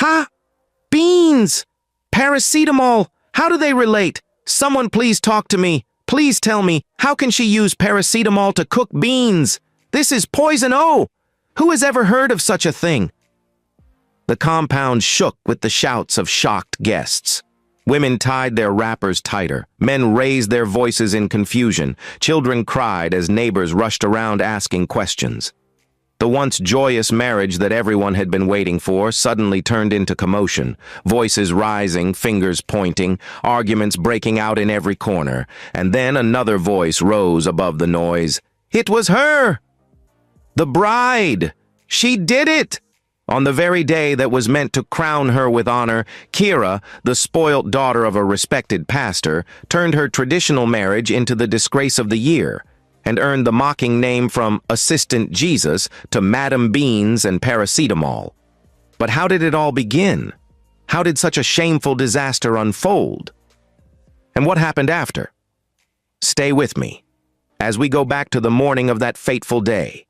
Ha! Beans! Paracetamol! How do they relate? Someone please talk to me. Please tell me, how can she use paracetamol to cook beans? This is poison. Oh! Who has ever heard of such a thing? The compound shook with the shouts of shocked guests. Women tied their wrappers tighter. Men raised their voices in confusion. Children cried as neighbors rushed around asking questions. The once joyous marriage that everyone had been waiting for suddenly turned into commotion, voices rising, fingers pointing, arguments breaking out in every corner, and then another voice rose above the noise. It was her! The bride! She did it! On the very day that was meant to crown her with honor, Kira, the spoilt daughter of a respected pastor, turned her traditional marriage into the disgrace of the year, and earned the mocking name from Assistant Jesus to Madam Beans and Paracetamol. But how did it all begin? How did such a shameful disaster unfold? And what happened after? Stay with me, as we go back to the morning of that fateful day.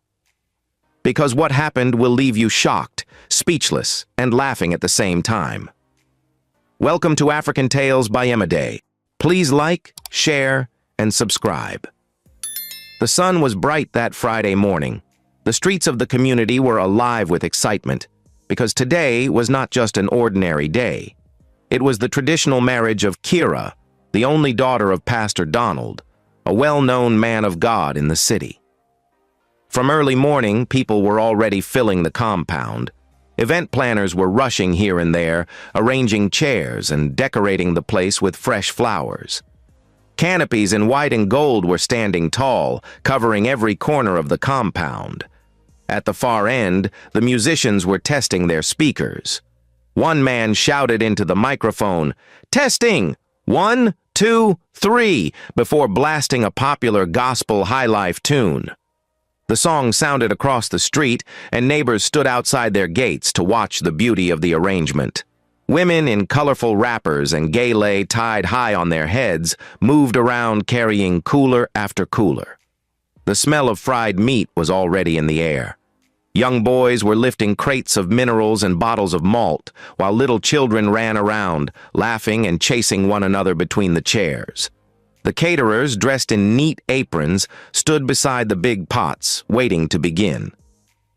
Because what happened will leave you shocked, speechless, and laughing at the same time. Welcome to African Tales by Emma. Please like, share, and subscribe. The sun was bright that Friday morning. The streets of the community were alive with excitement, because today was not just an ordinary day. It was the traditional marriage of Kira, the only daughter of Pastor Donald, a well-known man of God in the city. From early morning, people were already filling the compound. Event planners were rushing here and there, arranging chairs and decorating the place with fresh flowers. Canopies in white and gold were standing tall, covering every corner of the compound. At the far end, the musicians were testing their speakers. One man shouted into the microphone, "Testing! 1, 2, 3," before blasting a popular gospel highlife tune. The song sounded across the street, and neighbors stood outside their gates to watch the beauty of the arrangement. Women in colorful wrappers and gayle tied high on their heads moved around carrying cooler after cooler. The smell of fried meat was already in the air. Young boys were lifting crates of minerals and bottles of malt, while little children ran around, laughing and chasing one another between the chairs. The caterers, dressed in neat aprons, stood beside the big pots, waiting to begin.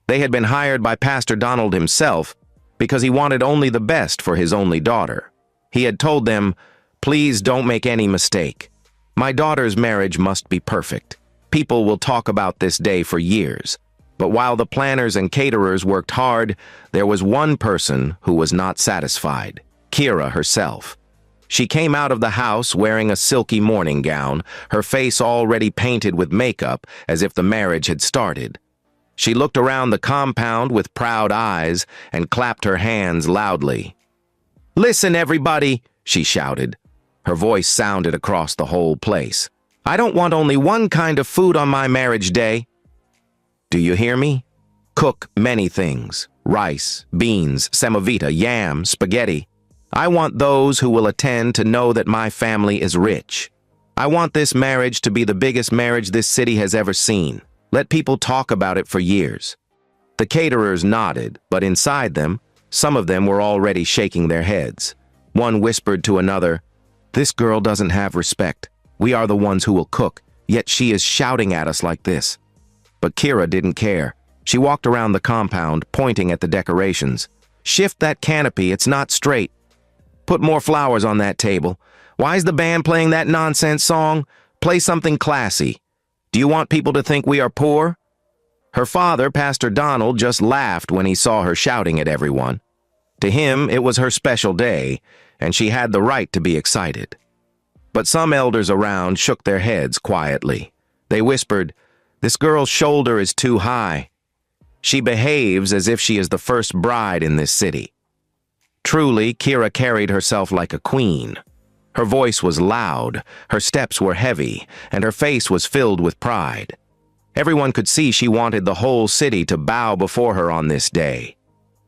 They had been hired by Pastor Donald himself because he wanted only the best for his only daughter. He had told them, "Please don't make any mistake. My daughter's marriage must be perfect. People will talk about this day for years." But while the planners and caterers worked hard, there was one person who was not satisfied: Kira herself. She came out of the house wearing a silky morning gown, her face already painted with makeup as if the marriage had started. She looked around the compound with proud eyes and clapped her hands loudly. "Listen, everybody," she shouted. Her voice sounded across the whole place. "I don't want only one kind of food on my marriage day. Do you hear me? Cook many things: rice, beans, semovita, yam, spaghetti. I want those who will attend to know that my family is rich. I want this marriage to be the biggest marriage this city has ever seen. Let people talk about it for years." The caterers nodded, but inside them, some of them were already shaking their heads. One whispered to another, "This girl doesn't have respect. We are the ones who will cook, yet she is shouting at us like this." But Kira didn't care. She walked around the compound, pointing at the decorations. "Shift that canopy, it's not straight. Put more flowers on that table. Why is the band playing that nonsense song? Play something classy. Do you want people to think we are poor?" Her father, Pastor Donald, just laughed when he saw her shouting at everyone. To him, it was her special day, and she had the right to be excited. But some elders around shook their heads quietly. They whispered, "This girl's shoulder is too high. She behaves as if she is the first bride in this city." Truly, Kira carried herself like a queen. Her voice was loud, her steps were heavy, and her face was filled with pride. Everyone could see she wanted the whole city to bow before her on this day.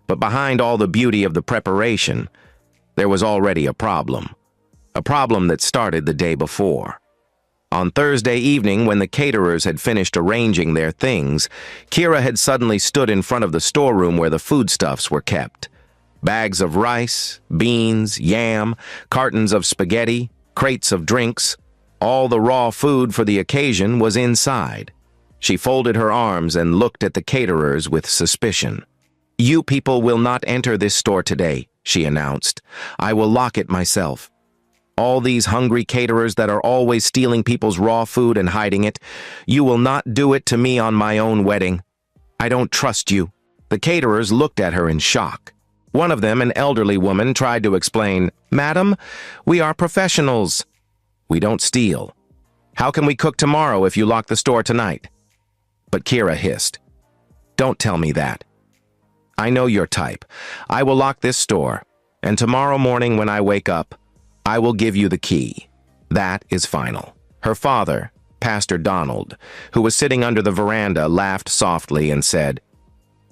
But behind all the beauty of the preparation, there was already a problem that started the day before. On Thursday evening, when the caterers had finished arranging their things, Kira had suddenly stood in front of the storeroom where the foodstuffs were kept. Bags of rice, beans, yam, cartons of spaghetti, crates of drinks. All the raw food for the occasion was inside. She folded her arms and looked at the caterers with suspicion. "You people will not enter this store today," she announced. "I will lock it myself. All these hungry caterers that are always stealing people's raw food and hiding it, you will not do it to me on my own wedding. I don't trust you." The caterers looked at her in shock. One of them, an elderly woman, tried to explain, "Madam, we are professionals. We don't steal. How can we cook tomorrow if you lock the store tonight?" But Kira hissed, "Don't tell me that. I know your type. I will lock this store, and tomorrow morning when I wake up, I will give you the key. That is final." Her father, Pastor Donald, who was sitting under the veranda, laughed softly and said,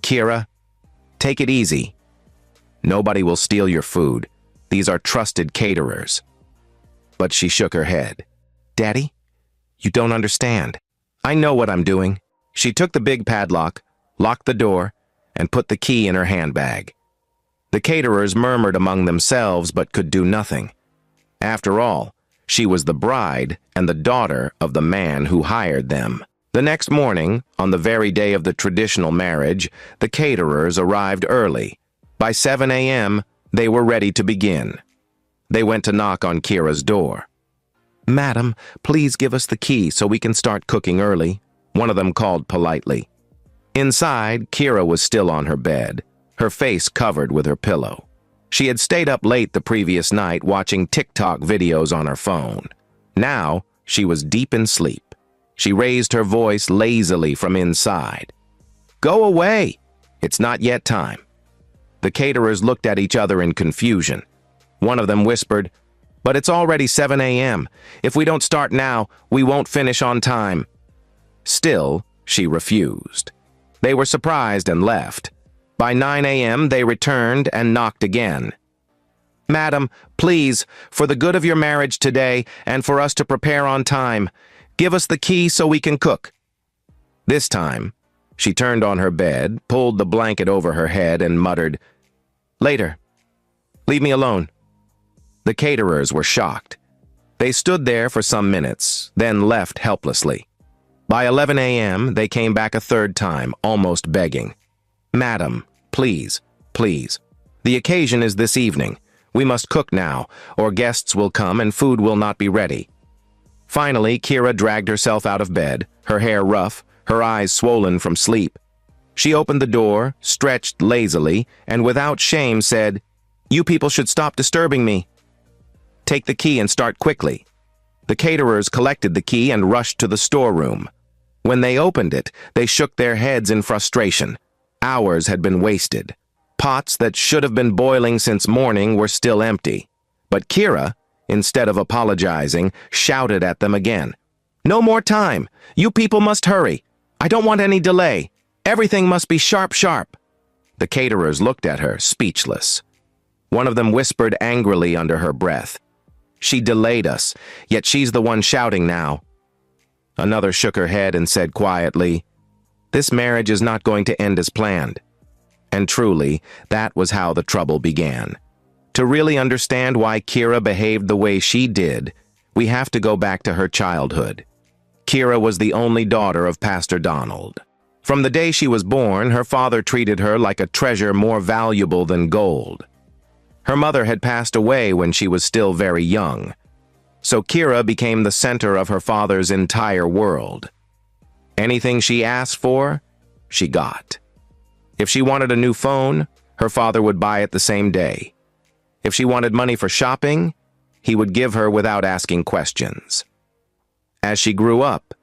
"Kira, take it easy. Nobody will steal your food. These are trusted caterers." But she shook her head. "Daddy, you don't understand. I know what I'm doing." She took the big padlock, locked the door, and put the key in her handbag. The caterers murmured among themselves but could do nothing. After all, she was the bride and the daughter of the man who hired them. The next morning, on the very day of the traditional marriage, the caterers arrived early. By 7 a.m., they were ready to begin. They went to knock on Kira's door. "Madam, please give us the key so we can start cooking early," one of them called politely. Inside, Kira was still on her bed, her face covered with her pillow. She had stayed up late the previous night watching TikTok videos on her phone. Now, she was deep in sleep. She raised her voice lazily from inside. "Go away! It's not yet time." The caterers looked at each other in confusion. One of them whispered, "But it's already 7 a.m. If we don't start now, we won't finish on time." Still, she refused. They were surprised and left. By 9 a.m., they returned and knocked again. "Madam, please, for the good of your marriage today and for us to prepare on time, give us the key so we can cook." This time, she turned on her bed, pulled the blanket over her head, and muttered, "Later. Leave me alone." The caterers were shocked. They stood there for some minutes, then left helplessly. By 11 a.m., they came back a third time, almost begging. "Madam, please, please. The occasion is this evening. We must cook now, or guests will come and food will not be ready." Finally, Kira dragged herself out of bed, her hair rough, her eyes swollen from sleep. She opened the door, stretched lazily, and without shame said, "You people should stop disturbing me. Take the key and start quickly." The caterers collected the key and rushed to the storeroom. When they opened it, they shook their heads in frustration. Hours had been wasted. Pots that should have been boiling since morning were still empty. But Kira, instead of apologizing, shouted at them again. "No more time! You people must hurry! I don't want any delay! Everything must be sharp, sharp!" The caterers looked at her, speechless. One of them whispered angrily under her breath, "She delayed us, yet she's the one shouting now." Another shook her head and said quietly, "This marriage is not going to end as planned." And truly, that was how the trouble began. To really understand why Kira behaved the way she did, we have to go back to her childhood. Kira was the only daughter of Pastor Donald. From the day she was born, her father treated her like a treasure more valuable than gold. Her mother had passed away when she was still very young, so Kira became the center of her father's entire world. Anything she asked for, she got. If she wanted a new phone, her father would buy it the same day. If she wanted money for shopping, he would give her without asking questions. As she grew up,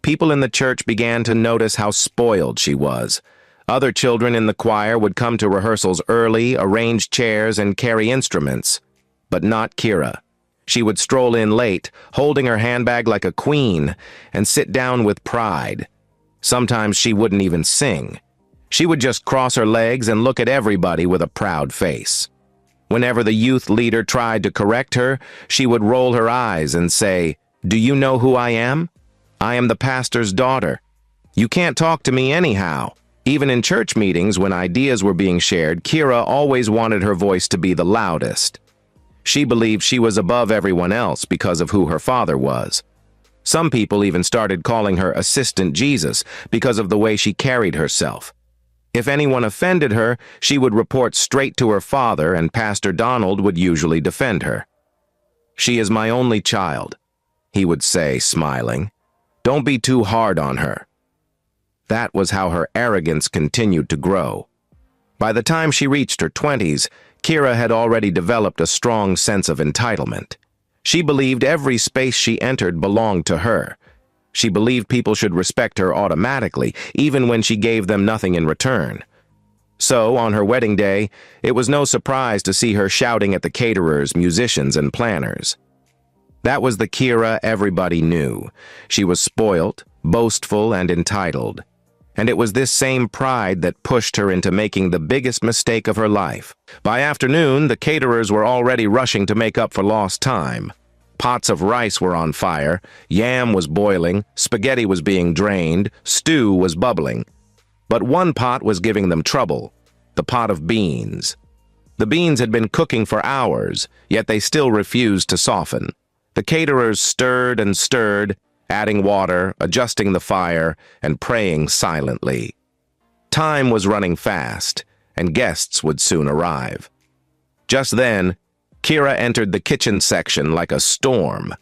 people in the church began to notice how spoiled she was. Other children in the choir would come to rehearsals early, arrange chairs, and carry instruments. But not Kira. She would stroll in late, holding her handbag like a queen, and sit down with pride. Sometimes she wouldn't even sing. She would just cross her legs and look at everybody with a proud face. Whenever the youth leader tried to correct her, she would roll her eyes and say, "Do you know who I am? I am the pastor's daughter. You can't talk to me anyhow." Even in church meetings, when ideas were being shared, Kira always wanted her voice to be the loudest. She believed she was above everyone else because of who her father was. Some people even started calling her Assistant Jesus because of the way she carried herself. If anyone offended her, she would report straight to her father, and Pastor Donald would usually defend her. "She is my only child," he would say, smiling. "Don't be too hard on her." That was how her arrogance continued to grow. By the time she reached her 20s, Kira had already developed a strong sense of entitlement. She believed every space she entered belonged to her. She believed people should respect her automatically, even when she gave them nothing in return. So, on her wedding day, it was no surprise to see her shouting at the caterers, musicians, and planners. That was the Kira everybody knew. She was spoilt, boastful, and entitled. And it was this same pride that pushed her into making the biggest mistake of her life. By afternoon, the caterers were already rushing to make up for lost time. Pots of rice were on fire, yam was boiling, spaghetti was being drained, stew was bubbling. But one pot was giving them trouble, the pot of beans. The beans had been cooking for hours, yet they still refused to soften. The caterers stirred and stirred, adding water, adjusting the fire, and praying silently. Time was running fast, and guests would soon arrive. Just then, Kira entered the kitchen section like a storm.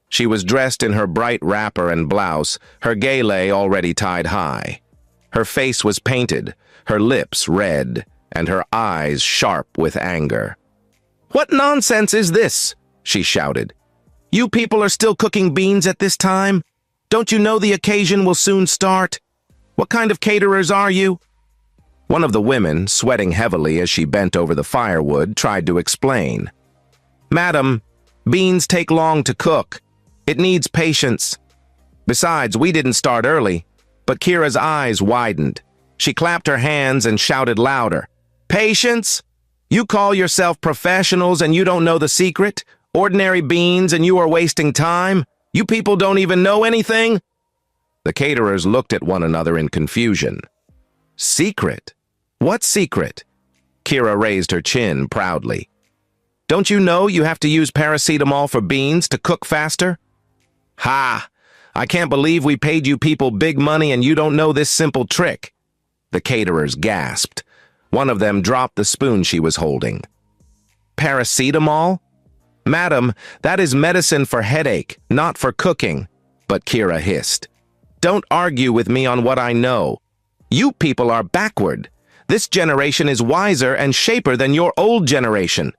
She was dressed in her bright wrapper and blouse, her gele already tied high. Her face was painted, her lips red, and her eyes sharp with anger. "What nonsense is this?" she shouted. "You people are still cooking beans at this time? Don't you know the occasion will soon start? What kind of caterers are you?" One of the women, sweating heavily as she bent over the firewood, tried to explain. "Madam, beans take long to cook. It needs patience. Besides, we didn't start early." But Kira's eyes widened. She clapped her hands and shouted louder. "Patience? You call yourself professionals and you don't know the secret? Ordinary beans and you are wasting time? You people don't even know anything?" The caterers looked at one another in confusion. "Secret? What secret?" Kira raised her chin proudly. "Don't you know you have to use paracetamol for beans to cook faster?" "Ha! I can't believe we paid you people big money and you don't know this simple trick." The caterers gasped. One of them dropped the spoon she was holding. "Paracetamol? Madam, that is medicine for headache, not for cooking." But Kira hissed. "Don't argue with me on what I know. You people are backward. This generation is wiser and shaper than your old generation."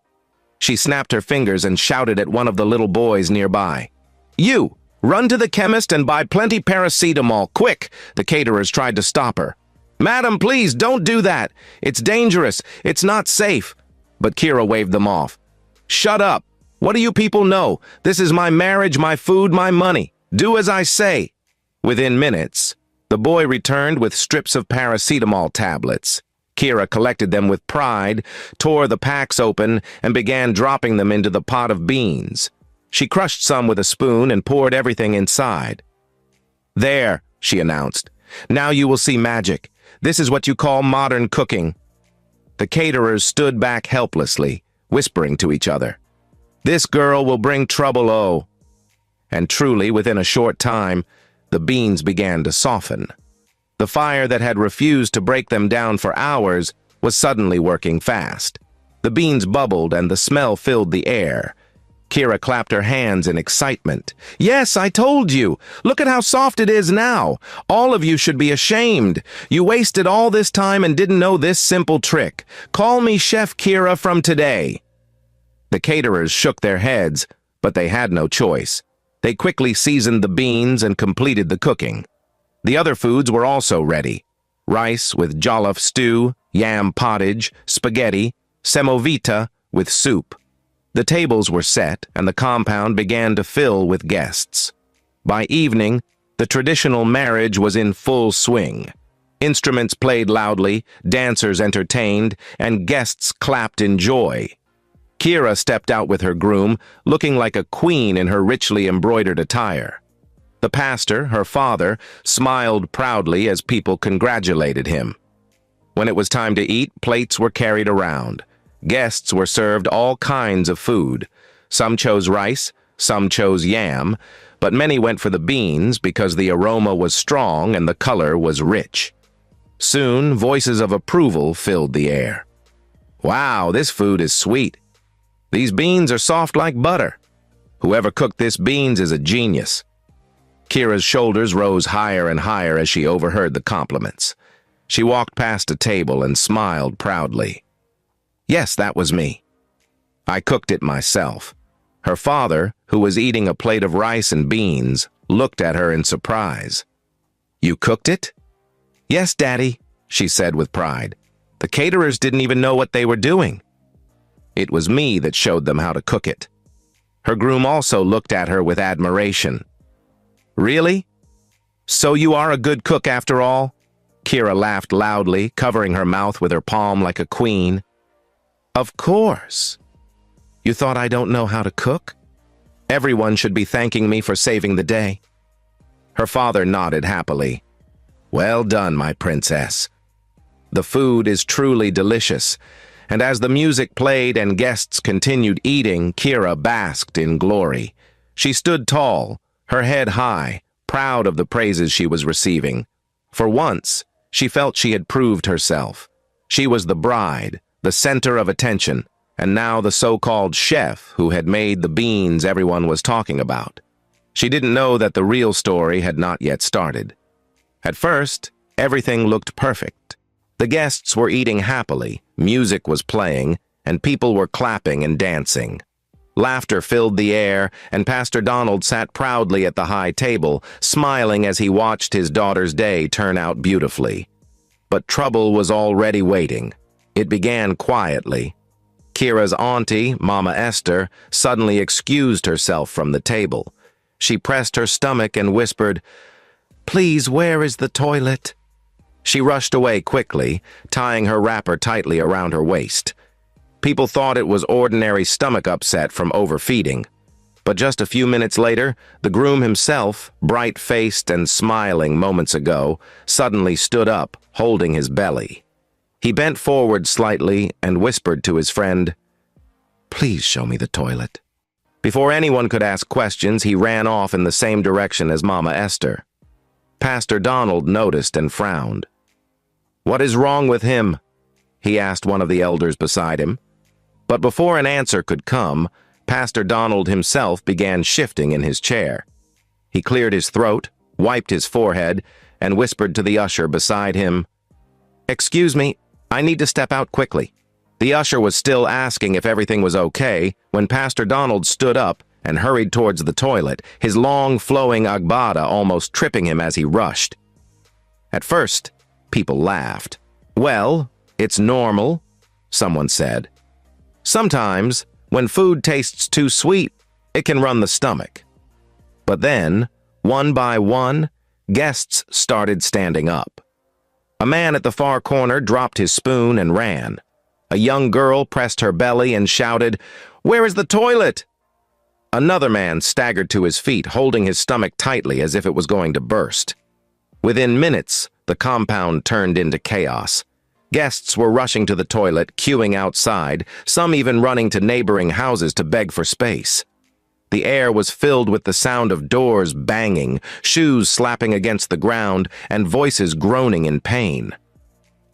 She snapped her fingers and shouted at one of the little boys nearby. "You, run to the chemist and buy plenty paracetamol, quick!" The caterers tried to stop her. "Madam, please, don't do that. It's dangerous. It's not safe." But Kira waved them off. "Shut up. What do you people know? This is my marriage, my food, my money. Do as I say." Within minutes, the boy returned with strips of paracetamol tablets. Kira collected them with pride, tore the packs open, and began dropping them into the pot of beans. She crushed some with a spoon and poured everything inside. "There," she announced. "Now you will see magic. This is what you call modern cooking." The caterers stood back helplessly, whispering to each other. "This girl will bring trouble, oh." And truly, within a short time, the beans began to soften. The fire that had refused to break them down for hours was suddenly working fast. The beans bubbled and the smell filled the air. Kira clapped her hands in excitement. "Yes, I told you. Look at how soft it is now. All of you should be ashamed. You wasted all this time and didn't know this simple trick. Call me Chef Kira from today." The caterers shook their heads, but they had no choice. They quickly seasoned the beans and completed the cooking. The other foods were also ready. Rice with jollof stew, yam pottage, spaghetti, semovita with soup. The tables were set, and the compound began to fill with guests. By evening, the traditional marriage was in full swing. Instruments played loudly, dancers entertained, and guests clapped in joy. Kira stepped out with her groom, looking like a queen in her richly embroidered attire. The pastor, her father, smiled proudly as people congratulated him. When it was time to eat, plates were carried around. Guests were served all kinds of food. Some chose rice, some chose yam, but many went for the beans because the aroma was strong and the color was rich. Soon, voices of approval filled the air. Wow, this food is sweet. These beans are soft like butter. Whoever cooked this beans is a genius. Kira's shoulders rose higher and higher as she overheard the compliments. She walked past a table and smiled proudly. Yes, that was me. I cooked it myself. Her father, who was eating a plate of rice and beans, looked at her in surprise. You cooked it? Yes, Daddy, she said with pride. The caterers didn't even know what they were doing. It was me that showed them how to cook it. Her groom also looked at her with admiration. Really? So you are a good cook after all? Kira laughed loudly, covering her mouth with her palm like a queen. Of course. You thought I don't know how to cook? Everyone should be thanking me for saving the day. Her father nodded happily. Well done, my princess. The food is truly delicious, and as the music played and guests continued eating, Kira basked in glory. She stood tall, her head high, proud of the praises she was receiving. For once, she felt she had proved herself. She was the bride, the center of attention, and now the so-called chef who had made the beans everyone was talking about. She didn't know that the real story had not yet started. At first, everything looked perfect. The guests were eating happily, music was playing, and people were clapping and dancing. Laughter filled the air, and Pastor Donald sat proudly at the high table, smiling as he watched his daughter's day turn out beautifully. But trouble was already waiting. It began quietly. Kira's auntie, Mama Esther, suddenly excused herself from the table. She pressed her stomach and whispered, "Please, where is the toilet?" She rushed away quickly, tying her wrapper tightly around her waist. People thought it was ordinary stomach upset from overfeeding. But just a few minutes later, the groom himself, bright-faced and smiling moments ago, suddenly stood up, holding his belly. He bent forward slightly and whispered to his friend, "Please show me the toilet." Before anyone could ask questions, he ran off in the same direction as Mama Esther. Pastor Donald noticed and frowned. "What is wrong with him?" he asked one of the elders beside him. But before an answer could come, Pastor Donald himself began shifting in his chair. He cleared his throat, wiped his forehead, and whispered to the usher beside him, "Excuse me, I need to step out quickly." The usher was still asking if everything was okay when Pastor Donald stood up and hurried towards the toilet, his long, flowing agbada almost tripping him as he rushed. At first, people laughed. "Well, it's normal," someone said. "Sometimes, when food tastes too sweet, it can run the stomach." But then, one by one, guests started standing up. A man at the far corner dropped his spoon and ran. A young girl pressed her belly and shouted, "Where is the toilet?" Another man staggered to his feet, holding his stomach tightly as if it was going to burst. Within minutes, the compound turned into chaos. Guests were rushing to the toilet, queuing outside, some even running to neighboring houses to beg for space. The air was filled with the sound of doors banging, shoes slapping against the ground, and voices groaning in pain.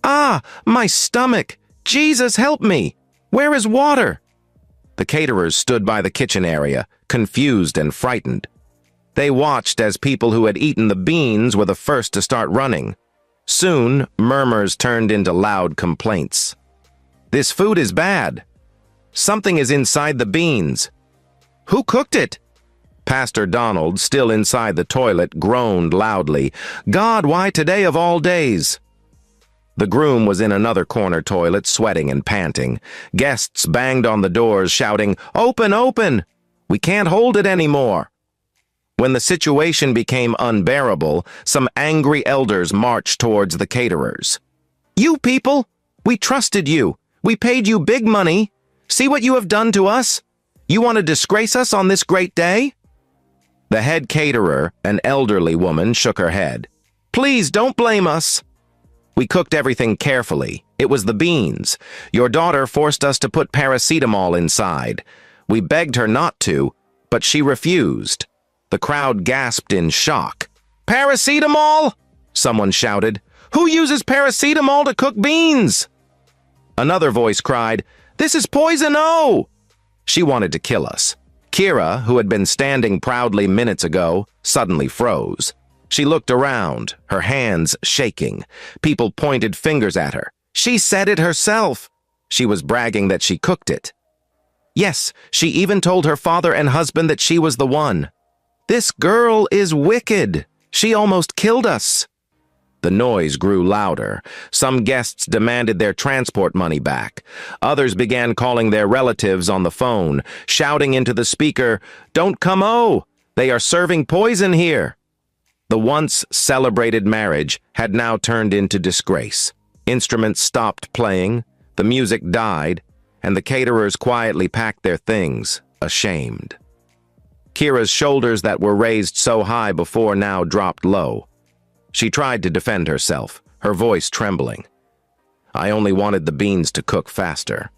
"Ah, my stomach! Jesus, help me! Where is water?" The caterers stood by the kitchen area, confused and frightened. They watched as people who had eaten the beans were the first to start running. Soon, murmurs turned into loud complaints. "This food is bad. Something is inside the beans. Who cooked it?" Pastor Donald, still inside the toilet, groaned loudly. "God, why today of all days?" The groom was in another corner toilet, sweating and panting. Guests banged on the doors, shouting, "Open, open! We can't hold it anymore." When the situation became unbearable, some angry elders marched towards the caterers. "You people! We trusted you. We paid you big money. See what you have done to us? You want to disgrace us on this great day?" The head caterer, an elderly woman, shook her head. "Please don't blame us." We cooked everything carefully. It was the beans. Your daughter forced us to put paracetamol inside. We begged her not to, but she refused. The crowd gasped in shock. Paracetamol? Someone shouted. Who uses paracetamol to cook beans? Another voice cried, This is poison O! She wanted to kill us. Kira, who had been standing proudly minutes ago, suddenly froze. She looked around, her hands shaking. People pointed fingers at her. She said it herself. She was bragging that she cooked it. Yes, she even told her father and husband that she was the one. This girl is wicked. She almost killed us. The noise grew louder. Some guests demanded their transport money back. Others began calling their relatives on the phone, shouting into the speaker, Don't come oh! They are serving poison here. The once celebrated marriage had now turned into disgrace. Instruments stopped playing, the music died, and the caterers quietly packed their things, ashamed. Kira's shoulders that were raised so high before now dropped low. She tried to defend herself, her voice trembling. I only wanted the beans to cook faster.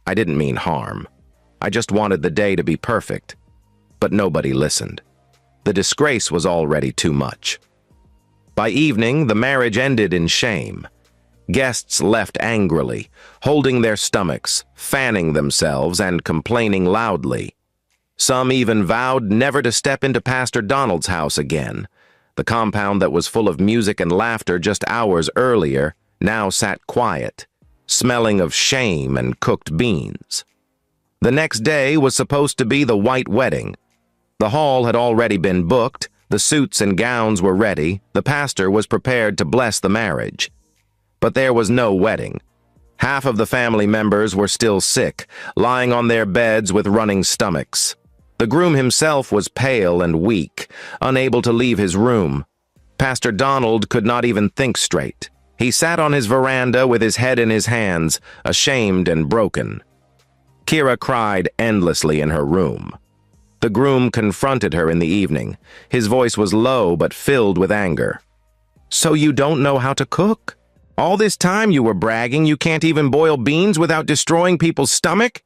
I didn't mean harm. I just wanted the day to be perfect. But nobody listened. The disgrace was already too much. By evening, the marriage ended in shame. Guests left angrily, holding their stomachs, fanning themselves, and complaining loudly. Some even vowed never to step into Pastor Donald's house again. The compound that was full of music and laughter just hours earlier now sat quiet, smelling of shame and cooked beans. The next day was supposed to be the white wedding. The hall had already been booked, the suits and gowns were ready, the pastor was prepared to bless the marriage. But there was no wedding. Half of the family members were still sick, lying on their beds with running stomachs. The groom himself was pale and weak, unable to leave his room. Pastor Donald could not even think straight. He sat on his veranda with his head in his hands, ashamed and broken. Kira cried endlessly in her room. The groom confronted her in the evening. His voice was low but filled with anger. So you don't know how to cook? All this time you were bragging you can't even boil beans without destroying people's stomach?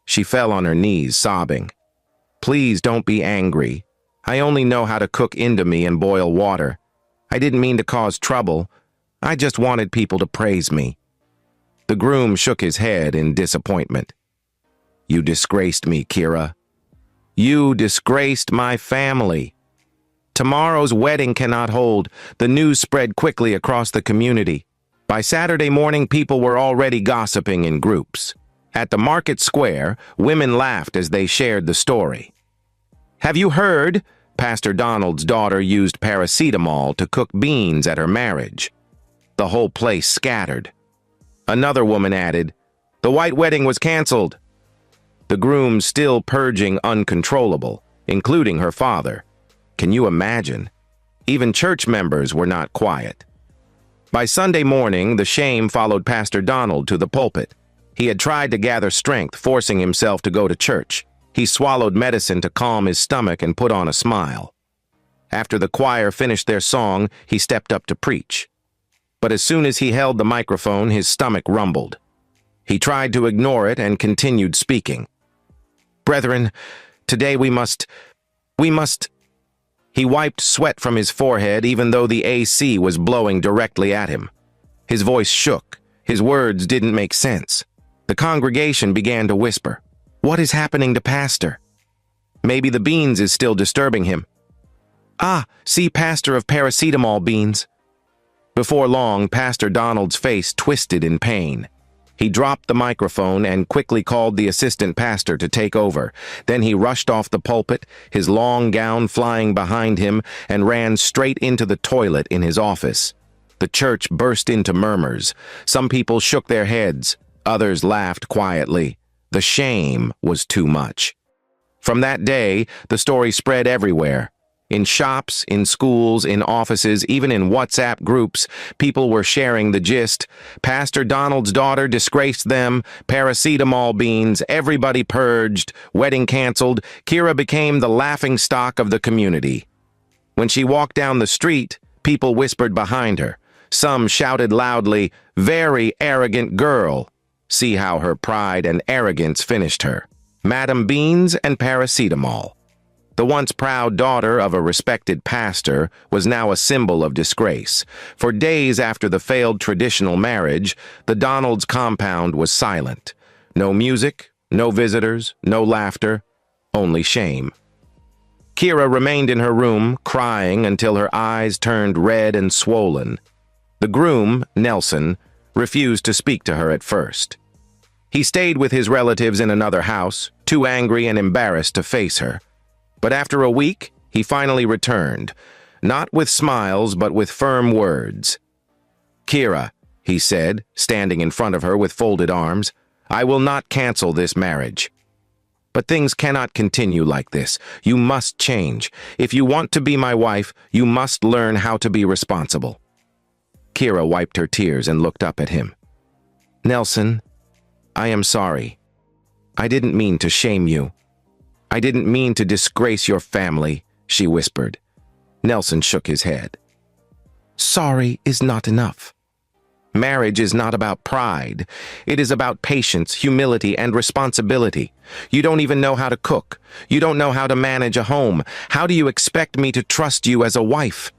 She fell on her knees, sobbing. Please don't be angry. I only know how to cook indomie and boil water. I didn't mean to cause trouble. I just wanted people to praise me. The groom shook his head in disappointment. You disgraced me, Kira. You disgraced my family. Tomorrow's wedding cannot hold. The news spread quickly across the community. By Saturday morning, people were already gossiping in groups. At the market square, women laughed as they shared the story. Have you heard? Pastor Donald's daughter used paracetamol to cook beans at her marriage. The whole place scattered. Another woman added, The white wedding was canceled. The groom still purging uncontrollable, including her father. Can you imagine? Even church members were not quiet. By Sunday morning, the shame followed Pastor Donald to the pulpit. He had tried to gather strength, forcing himself to go to church. He swallowed medicine to calm his stomach and put on a smile. After the choir finished their song, he stepped up to preach. But as soon as he held the microphone, his stomach rumbled. He tried to ignore it and continued speaking. Brethren, today we must... He wiped sweat from his forehead even though the AC was blowing directly at him. His voice shook. His words didn't make sense. The congregation began to whisper. What is happening to Pastor? Maybe the beans is still disturbing him. Ah, see Pastor of Paracetamol beans. Before long, Pastor Donald's face twisted in pain. He dropped the microphone and quickly called the assistant pastor to take over. Then he rushed off the pulpit, his long gown flying behind him, and ran straight into the toilet in his office. The church burst into murmurs. Some people shook their heads. Others laughed quietly. The shame was too much. From that day, the story spread everywhere. In shops, in schools, in offices, even in WhatsApp groups, people were sharing the gist. Pastor Donald's daughter disgraced them, paracetamol beans, everybody purged, wedding canceled. Kira became the laughingstock of the community. When she walked down the street, people whispered behind her, Some shouted loudly, "Very arrogant girl." See how her pride and arrogance finished her. Madam Beans and Paracetamol. The once proud daughter of a respected pastor was now a symbol of disgrace. For days after the failed traditional marriage, the Donalds' compound was silent. No music, no visitors, no laughter, only shame. Kira remained in her room, crying until her eyes turned red and swollen. The groom, Nelson, refused to speak to her at first. He stayed with his relatives in another house, too angry and embarrassed to face her. But after a week, he finally returned, not with smiles but with firm words. "Kira," he said, standing in front of her with folded arms, "I will not cancel this marriage. But things cannot continue like this. You must change. If you want to be my wife, you must learn how to be responsible." Kira wiped her tears and looked up at him. "Nelson, I am sorry. I didn't mean to shame you. I didn't mean to disgrace your family," she whispered. Nelson shook his head. "Sorry is not enough. Marriage is not about pride. It is about patience, humility, and responsibility. You don't even know how to cook. You don't know how to manage a home. How do you expect me to trust you as a wife?"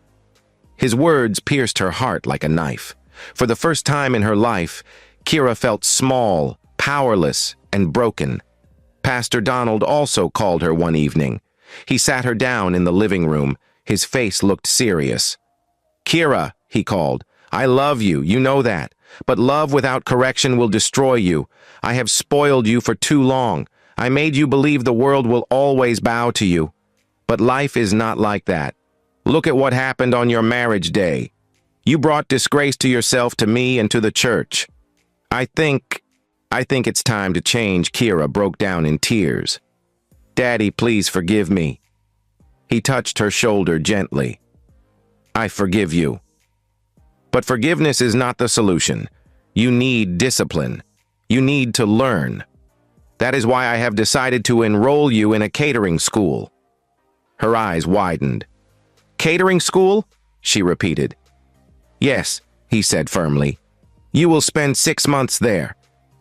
His words pierced her heart like a knife. For the first time in her life, Kira felt small, powerless, and broken. Pastor Donald also called her one evening. He sat her down in the living room. His face looked serious. "Kira," he called, "I love you, you know that. But love without correction will destroy you. I have spoiled you for too long. I made you believe the world will always bow to you. But life is not like that. Look at what happened on your marriage day. You brought disgrace to yourself, to me, and to the church. I think it's time to change." Kira broke down in tears. "Daddy, please forgive me." He touched her shoulder gently. "I forgive you. But forgiveness is not the solution. You need discipline. You need to learn. That is why I have decided to enroll you in a catering school." Her eyes widened. "Catering school?" she repeated. "Yes," he said firmly. "You will spend 6 months there.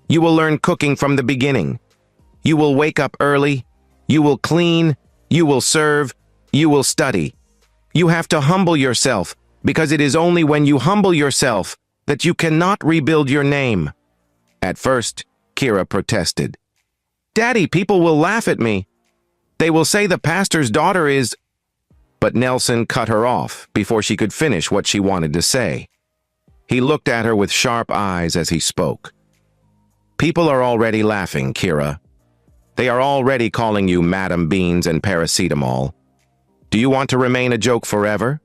You will learn cooking from the beginning. You will wake up early. You will clean. You will serve. You will study. You have to humble yourself, because it is only when you humble yourself that you cannot rebuild your name." At first, Kira protested. "Daddy, people will laugh at me. They will say the pastor's daughter is—" But Nelson cut her off before she could finish what she wanted to say. He looked at her with sharp eyes as he spoke. "People are already laughing, Kira. They are already calling you Madam Beans and Paracetamol. Do you want to remain a joke forever?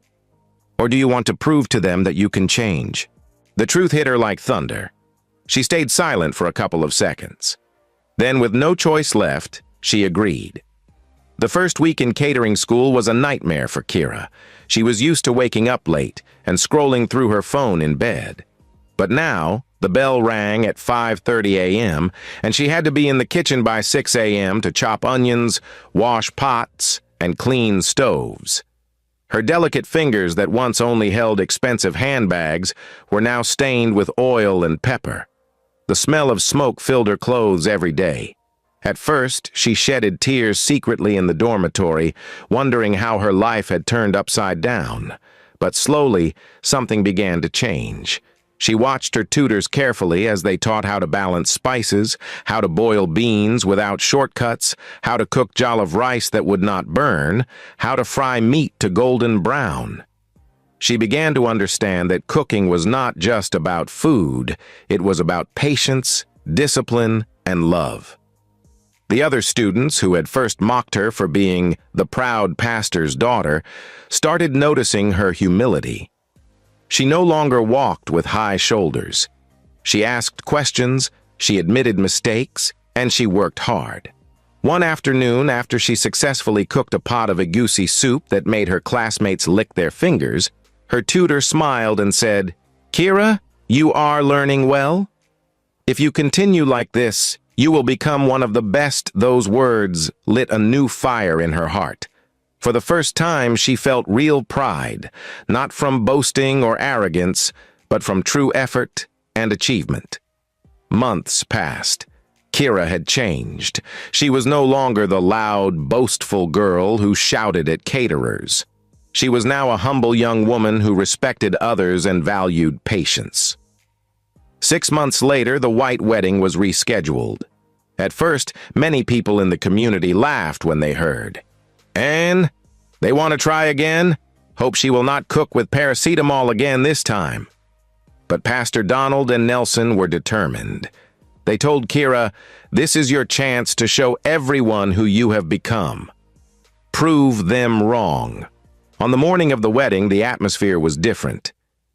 Or do you want to prove to them that you can change?" The truth hit her like thunder. She stayed silent for a couple of seconds. Then, with no choice left, she agreed. The first week in catering school was a nightmare for Kira. She was used to waking up late and scrolling through her phone in bed. But now, the bell rang at 5:30 a.m., and she had to be in the kitchen by 6 a.m. to chop onions, wash pots, and clean stoves. Her delicate fingers that once only held expensive handbags were now stained with oil and pepper. The smell of smoke filled her clothes every day. At first, she shedded tears secretly in the dormitory, wondering how her life had turned upside down. But slowly, something began to change. She watched her tutors carefully as they taught how to balance spices, how to boil beans without shortcuts, how to cook jollof rice that would not burn, how to fry meat to golden brown. She began to understand that cooking was not just about food, it was about patience, discipline, and love. The other students, who had first mocked her for being the proud pastor's daughter, started noticing her humility. She no longer walked with high shoulders. She asked questions, she admitted mistakes, and she worked hard. One afternoon, after she successfully cooked a pot of egusi soup that made her classmates lick their fingers, her tutor smiled and said, "Kira, you are learning well? If you continue like this, you will become one of the best." Those words lit a new fire in her heart. For the first time, she felt real pride, not from boasting or arrogance, but from true effort and achievement. Months passed. Kira had changed. She was no longer the loud, boastful girl who shouted at caterers. She was now a humble young woman who respected others and valued patience. 6 months later, the white wedding was rescheduled. At first, many people in the community laughed when they heard. "And? They want to try again? Hope she will not cook with paracetamol again this time." But Pastor Donald and Nelson were determined. They told Kira, "This is your chance to show everyone who you have become. Prove them wrong." On the morning of the wedding, the atmosphere was different.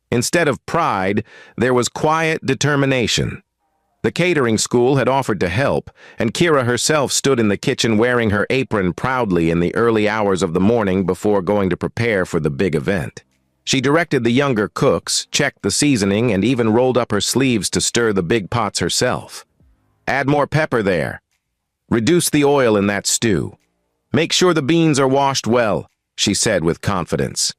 Instead of pride, there was quiet determination. The catering school had offered to help, and Kira herself stood in the kitchen wearing her apron proudly in the early hours of the morning before going to prepare for the big event. She directed the younger cooks, checked the seasoning, and even rolled up her sleeves to stir the big pots herself. "Add more pepper there. Reduce the oil in that stew. Make sure the beans are washed well," she said with confidence.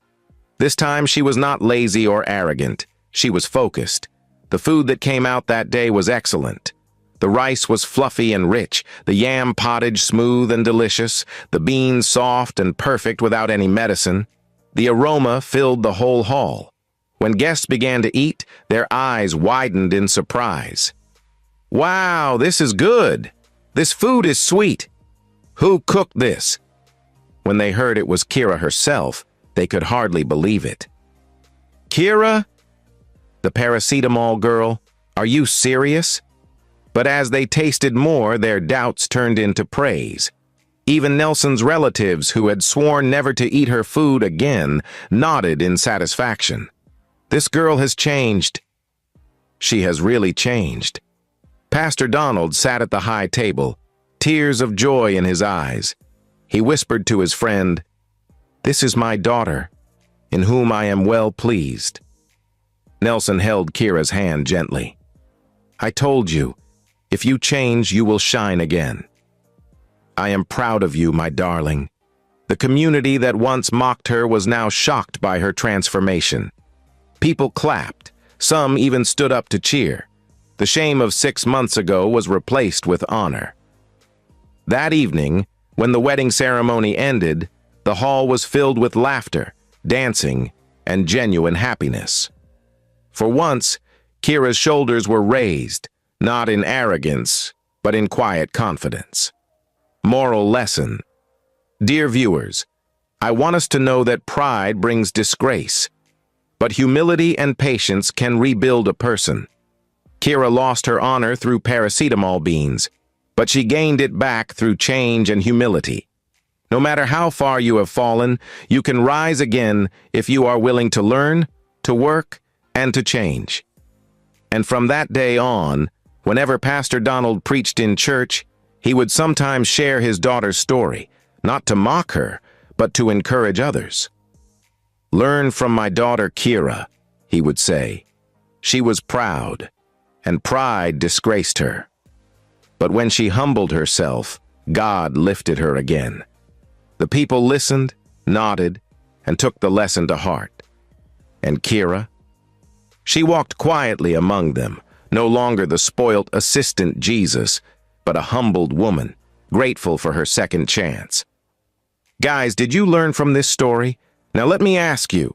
This time she was not lazy or arrogant. She was focused. The food that came out that day was excellent. The rice was fluffy and rich, the yam pottage smooth and delicious, the beans soft and perfect without any medicine. The aroma filled the whole hall. When guests began to eat, their eyes widened in surprise. "Wow, this is good. This food is sweet. Who cooked this?" When they heard it was Kira herself, they could hardly believe it. "Kira? The paracetamol girl? Are you serious?" But as they tasted more, their doubts turned into praise. Even Nelson's relatives, who had sworn never to eat her food again, nodded in satisfaction. "This girl has changed. She has really changed." Pastor Donald sat at the high table, tears of joy in his eyes. He whispered to his friend, "This is my daughter, in whom I am well pleased." Nelson held Kira's hand gently. "I told you, if you change, you will shine again. I am proud of you, my darling." The community that once mocked her was now shocked by her transformation. People clapped. Some even stood up to cheer. The shame of 6 months ago was replaced with honor. That evening, when the wedding ceremony ended, the hall was filled with laughter, dancing, and genuine happiness. For once, Kira's shoulders were raised, not in arrogance, but in quiet confidence. Moral lesson. Dear viewers, I want us to know that pride brings disgrace, but humility and patience can rebuild a person. Kira lost her honor through paracetamol beans, but she gained it back through change and humility. No matter how far you have fallen, you can rise again if you are willing to learn, to work, and to change. And from that day on, whenever Pastor Donald preached in church, he would sometimes share his daughter's story, not to mock her, but to encourage others. "Learn from my daughter Kira," he would say. "She was proud, and pride disgraced her. But when she humbled herself, God lifted her again." The people listened, nodded, and took the lesson to heart. And Kira? She walked quietly among them, no longer the spoilt assistant Jesus, but a humbled woman, grateful for her second chance. Guys, did you learn from this story? Now let me ask you,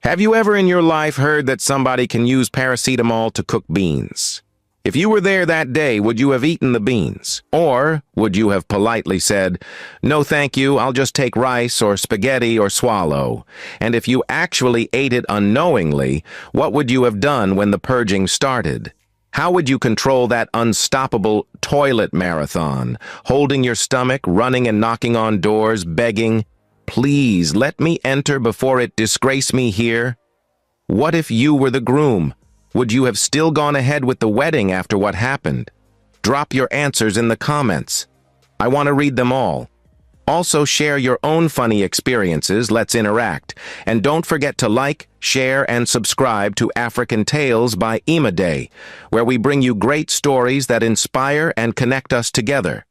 have you ever in your life heard that somebody can use paracetamol to cook beans? If you were there that day, would you have eaten the beans? Or would you have politely said, "No thank you, I'll just take rice or spaghetti or swallow"? And if you actually ate it unknowingly, what would you have done when the purging started? How would you control that unstoppable toilet marathon, holding your stomach, running and knocking on doors, begging, "Please let me enter before it disgrace me here"? What if you were the groom? Would you have still gone ahead with the wedding after what happened? Drop your answers in the comments. I want to read them all. Also share your own funny experiences, let's interact. And don't forget to like, share, and subscribe to African Tales by Day, where we bring you great stories that inspire and connect us together.